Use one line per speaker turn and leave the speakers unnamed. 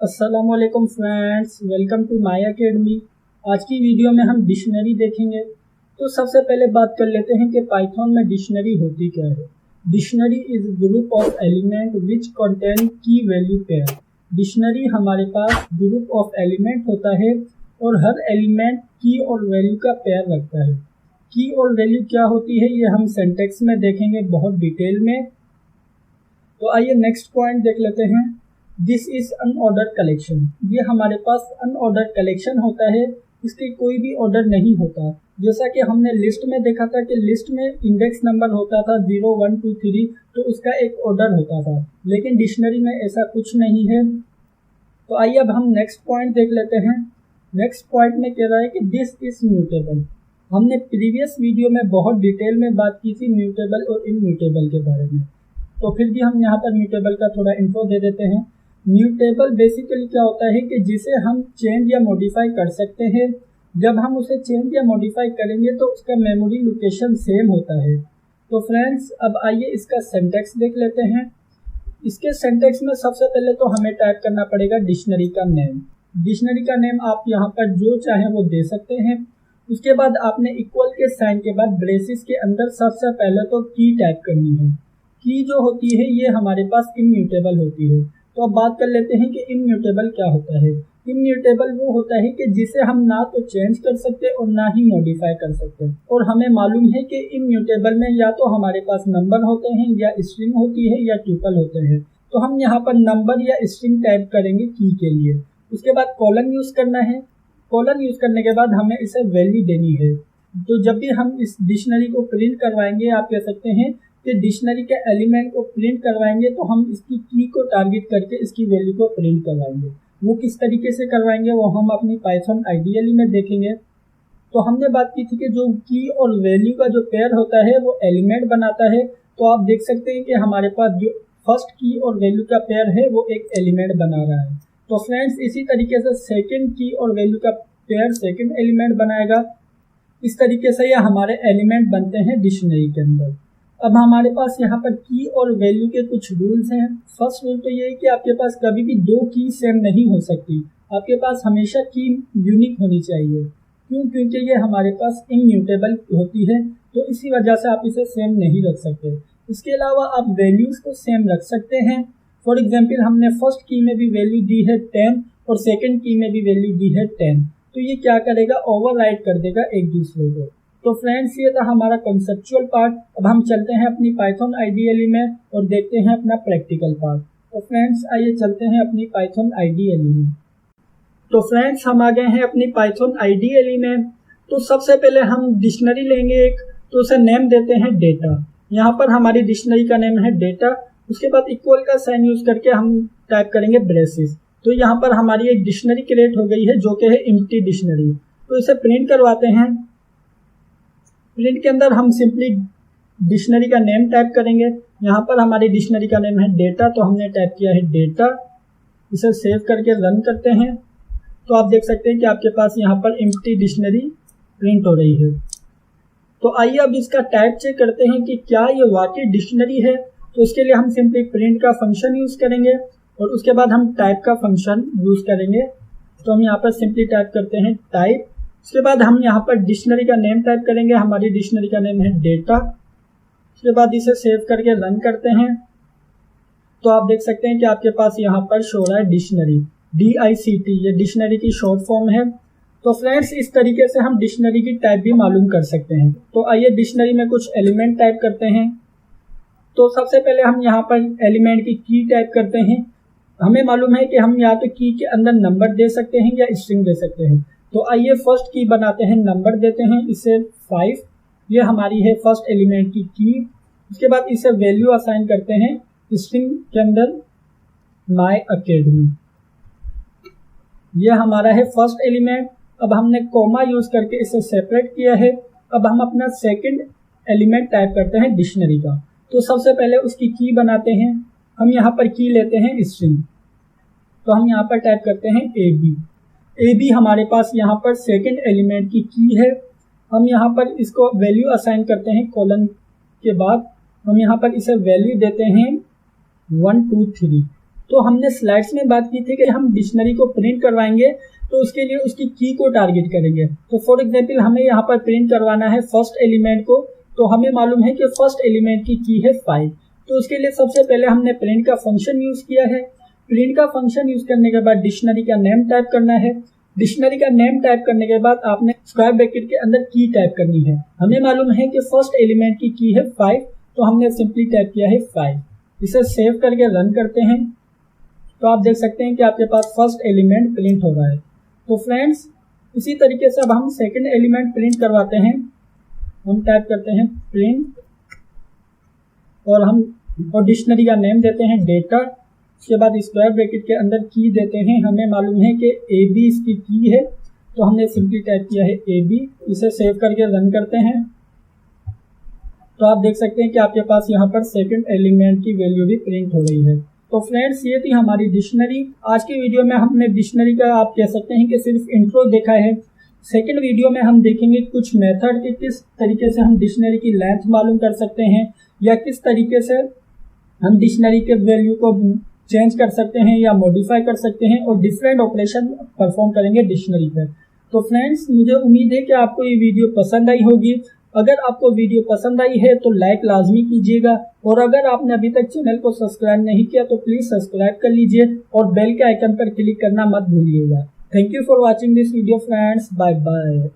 अस्सलामुअलैकुम friends, welcome to my academy. आज की वीडियो में हम डिक्शनरी देखेंगे। तो सबसे पहले बात कर लेते हैं कि पाइथन में डिक्शनरी होती क्या है। Dictionary is group of element which contain की वैल्यू पेयर। डिक्शनरी हमारे पास ग्रुप ऑफ एलिमेंट होता है और हर एलिमेंट की और वैल्यू का पेयर रखता है। की और वैल्यू क्या होती है ये हम सिंटैक्स में देखेंगे बहुत डिटेल में। तो आइए नेक्स्ट पॉइंट देख लेते हैं। This is unordered collection. ये हमारे पास अनऑर्डर्ड कलेक्शन होता है, इसके कोई भी ऑर्डर नहीं होता। जैसा कि हमने लिस्ट में देखा था कि लिस्ट में इंडेक्स नंबर होता था 0 1 2 3, तो उसका एक ऑर्डर होता था, लेकिन डिक्शनरी में ऐसा कुछ नहीं है। तो आइए अब हम नेक्स्ट पॉइंट देख लेते हैं। नेक्स्ट पॉइंट में कह रहा है कि दिस इज म्यूटेबल। हमने प्रीवियस वीडियो में बहुत डिटेल में बात की थी म्यूटेबल और इम्यूटेबल के बारे में, तो फिर भी हम यहाँ पर म्यूटेबल का थोड़ा इन्फो दे देते हैं। म्यूटेबल बेसिकली क्या होता है कि जिसे हम चेंज या मॉडिफाई कर सकते हैं। जब हम उसे चेंज या मॉडिफाई करेंगे तो उसका मेमोरी लोकेशन सेम होता है। तो फ्रेंड्स अब आइए इसका सिंटैक्स देख लेते हैं। इसके सिंटैक्स में सबसे पहले तो हमें टाइप करना पड़ेगा डिक्शनरी का नेम। डिक्शनरी का नेम आप यहाँ पर जो चाहें वो दे सकते हैं। उसके बाद आपने इक्वल के साइन के बाद ब्रेसिस के अंदर सबसे पहले तो की टाइप करनी है। की जो होती है ये हमारे पास इम्यूटेबल होती है। तो अब बात कर लेते हैं कि इम्यूटेबल क्या होता है। इम्यूटेबल वो होता है कि जिसे हम ना तो चेंज कर सकते और ना ही मॉडिफाई कर सकते। और हमें मालूम है कि इम्यूटेबल में या तो हमारे पास नंबर होते हैं या स्ट्रिंग होती है या ट्यूपल होते हैं। तो हम यहाँ पर नंबर या स्ट्रिंग टाइप करेंगे की के लिए। उसके बाद कॉलन यूज करना है। कॉलन यूज करने के बाद हमें इसे वैल्यू देनी है। तो जब भी हम इस डिक्शनरी को प्रिंट करवाएंगे, आप कह सकते हैं कि डिक्शनरी के एलिमेंट को प्रिंट करवाएंगे, तो हम इसकी की को टारगेट करके इसकी वैल्यू को प्रिंट करवाएंगे। वो किस तरीके से करवाएंगे वो हम अपनी पाइथन आईडीएल में देखेंगे। तो हमने बात की थी कि जो की और वैल्यू का जो पेयर होता है वो एलिमेंट बनाता है। तो आप देख सकते हैं कि हमारे पास जो फर्स्ट की और वैल्यू का पेयर है वो एक एलिमेंट बना रहा है। तो फ्रेंड्स इसी तरीके से सेकेंड की और वैल्यू का पेयर सेकेंड एलिमेंट बनाएगा। इस तरीके से ये हमारे एलिमेंट बनते हैं डिक्शनरी के अंदर। अब हमारे पास यहाँ पर की और वैल्यू के कुछ रूल्स हैं। फर्स्ट रूल तो ये है कि आपके पास कभी भी दो की सेम नहीं हो सकती। आपके पास हमेशा की यूनिक होनी चाहिए। क्यों? क्योंकि ये हमारे पास इम्यूटेबल होती है, तो इसी वजह से आप इसे सेम नहीं रख सकते। इसके अलावा आप वैल्यूज़ को सेम रख सकते हैं। फॉर एग्जाम्पल हमने फर्स्ट की में भी वैल्यू दी है 10 और सेकेंड की में भी वैल्यू दी है 10, तो ये क्या करेगा, ओवरराइड कर देगा एक दूसरे को। तो फ्रेंड्स ये था हमारा कॉन्सेप्चुअल पार्ट। अब हम चलते हैं अपनी पाइथन आईडीएल में और देखते हैं अपना प्रैक्टिकल पार्ट। तो फ्रेंड्स आइए चलते हैं अपनी पाइथन आईडीएल में। तो फ्रेंड्स हम आ गए हैं अपनी पाइथन आईडीएल में। तो सबसे पहले हम डिक्शनरी लेंगे एक, तो उसे नेम देते हैं डेटा। यहाँ पर हमारी डिक्शनरी का नेम है डेटा। उसके बाद इक्वल का साइन यूज करके हम टाइप करेंगे ब्रेसेस। तो यहाँ पर हमारी एक डिक्शनरी क्रिएट हो गई है जो कि है एम्प्टी डिक्शनरी। तो इसे प्रिंट करवाते हैं। प्रिंट के अंदर हम सिंपली डिक्शनरी का नेम टाइप करेंगे। यहाँ पर हमारी डिक्शनरी का नेम है डेटा, तो हमने टाइप किया है डेटा। इसे सेव करके रन करते हैं। तो आप देख सकते हैं कि आपके पास यहाँ पर एम्प्टी डिक्शनरी प्रिंट हो रही है। तो आइए अब इसका टाइप चेक करते हैं कि क्या ये वाकई डिक्शनरी है। तो उसके लिए हम सिंपली प्रिंट का फंक्शन यूज करेंगे और उसके बाद हम टाइप का फंक्शन यूज करेंगे। तो हम यहाँ पर सिंपली टाइप करते हैं टाइप। उसके बाद हम यहाँ पर डिक्शनरी का नेम टाइप करेंगे। हमारी डिक्शनरी का नेम है डेटा। उसके बाद इसे सेव करके रन करते हैं। तो आप देख सकते हैं कि आपके पास यहाँ पर शो रहा है डिक्शनरी, DICT, ये डिक्शनरी की शॉर्ट फॉर्म है। तो फ्रेंड्स इस तरीके से हम डिक्शनरी की टाइप भी मालूम कर सकते हैं। तो आइए डिक्शनरी में कुछ एलिमेंट टाइप करते हैं। तो सबसे पहले हम यहाँ पर एलिमेंट की टाइप करते हैं। हमें मालूम है कि हम या तो की के अंदर नंबर दे सकते हैं या स्ट्रिंग दे सकते हैं। तो आइए फर्स्ट की बनाते हैं, नंबर देते हैं इसे 5। ये हमारी है फर्स्ट एलिमेंट की की। उसके बाद इसे वैल्यू असाइन करते हैं स्ट्रिंग के अंदर माय एकेडमी। ये हमारा है फर्स्ट एलिमेंट। अब हमने कोमा यूज करके इसे सेपरेट किया है। अब हम अपना सेकंड एलिमेंट टाइप करते हैं डिक्शनरी का। तो सबसे पहले उसकी की बनाते हैं। हम यहाँ पर की लेते हैं स्ट्रिंग। तो हम यहाँ पर टाइप करते हैं ए बी हमारे पास यहाँ पर सेकंड एलिमेंट की है। हम यहाँ पर इसको वैल्यू असाइन करते हैं कॉलन के बाद। हम यहाँ पर इसे वैल्यू देते हैं 1 2 3। तो हमने स्लाइड्स में बात की थी कि हम डिक्शनरी को प्रिंट करवाएंगे तो उसके लिए उसकी की को टारगेट करेंगे। तो फॉर एग्जांपल हमें यहाँ पर प्रिंट करवाना है फर्स्ट एलिमेंट को, तो हमें मालूम है कि फर्स्ट एलिमेंट की की है 5। तो उसके लिए सबसे पहले हमने प्रिंट का फंक्शन यूज किया है। प्रिंट का फंक्शन यूज करने के बाद डिक्शनरी का नेम टाइप करना है। डिक्शनरी का नेम टाइप करने के बाद आपने स्क्वायर ब्रैकेट के अंदर की टाइप करनी है। हमें मालूम है कि फर्स्ट एलिमेंट की है 5, तो हमने सिंपली टाइप किया है 5। इसे सेव करके रन करते हैं तो आप देख सकते हैं कि आपके पास फर्स्ट एलिमेंट प्रिंट हो रहा है। तो फ्रेंड्स, इसी तरीके से अब हम सेकंड एलिमेंट प्रिंट करवाते हैं। हम टाइप करते हैं प्रिंट और डिक्शनरी का नेम देते हैं डेटा। उसके बाद स्क्वायर ब्रैकेट के अंदर की देते हैं। हमें मालूम है कि AB इसकी की है, तो हमने सिंपली टाइप किया है AB। इसे सेव करके रन करते हैं तो आप देख सकते हैं कि आपके पास यहाँ पर सेकंड एलिमेंट की वैल्यू भी प्रिंट हो रही है। तो फ्रेंड्स, ये थी हमारी डिक्शनरी। आज की वीडियो में हमने डिक्शनरी का आप कह सकते हैं कि सिर्फ इंट्रो देखा है। सेकंड वीडियो में हम देखेंगे कुछ मेथड के किस तरीके से हम डिक्शनरी की लेंथ मालूम कर सकते हैं या किस तरीके से हम डिक्शनरी के वैल्यू को चेंज कर सकते हैं या मॉडिफाई कर सकते हैं और डिफरेंट ऑपरेशन परफॉर्म करेंगे डिक्शनरी पर। तो फ्रेंड्स, मुझे उम्मीद है कि आपको ये वीडियो पसंद आई होगी। अगर आपको वीडियो पसंद आई है तो लाइक लाजमी कीजिएगा और अगर आपने अभी तक चैनल को सब्सक्राइब नहीं किया तो प्लीज़ सब्सक्राइब कर लीजिए और बेल के आइकन पर क्लिक करना मत भूलिएगा। Thank you for watching this video friends. Bye bye.